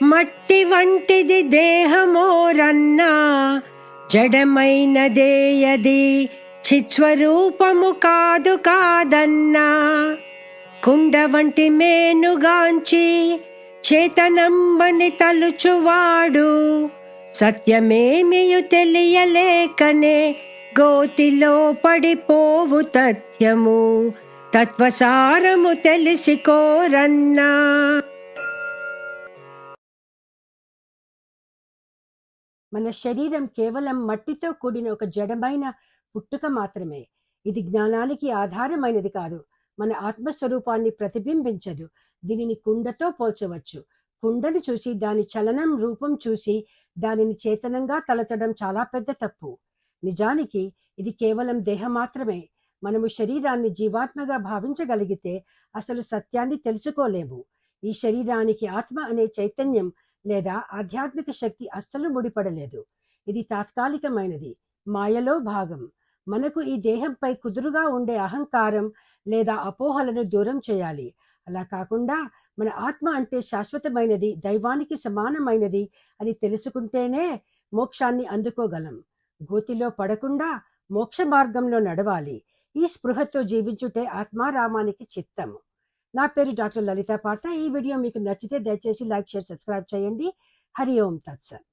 మట్టి వంటిది దేహమోరన్నా, జడమైనదేయది చిత్స్వరూపము కాదు కాదన్నా. కుండ వంటి మేనుగాంచి చేతనంబని తలుచువాడు, సత్యమేమియు తెలియలేకనే గోతిలో పడిపోవు తథ్యము. తత్వసారము తెలిసికోరన్నా. మన శరీరం కేవలం మట్టితో కూడిన ఒక జడమైన పుట్టుక మాత్రమే. ఇది జ్ఞానానికి ఆధారమైనది కాదు, మన ఆత్మస్వరూపాన్ని ప్రతిబింబించదు. దీనిని కుండతో పోల్చవచ్చు. కుండను చూసి దాని చలనం రూపం చూసి దానిని చేతనంగా తలచడం చాలా పెద్ద తప్పు. నిజానికి ఇది కేవలం దేహం మాత్రమే. మనము శరీరాన్ని జీవాత్మగా భావించగలిగితే అసలు సత్యాన్ని తెలుసుకోలేము. ఈ శరీరానికి ఆత్మ అనే చైతన్యం లేదా ఆధ్యాత్మిక శక్తి అస్సలు ముడిపడలేదు. ఇది తాత్కాలికమైనది, మాయలో భాగం. మనకు ఈ దేహంపై కుదురుగా ఉండే అహంకారం లేదా అపోహలను దూరం చేయాలి. అలా కాకుండా మన ఆత్మ అంటే శాశ్వతమైనది, దైవానికి సమానమైనది అని తెలుసుకుంటేనే మోక్షాన్ని అందుకోగలం. గోతిలో పడకుండా మోక్ష మార్గంలో నడవాలి. ఈ స్పృహతో జీవించుటే ఆత్మారామానికి చిత్తము. నా పేరు డాక్టర్ లలితా పార్థ. ఈ వీడియో మీకు నచ్చితే దయచేసి లైక్, షేర్, సబ్స్క్రైబ్ చేయండి. హరి ఓం తత్సత్.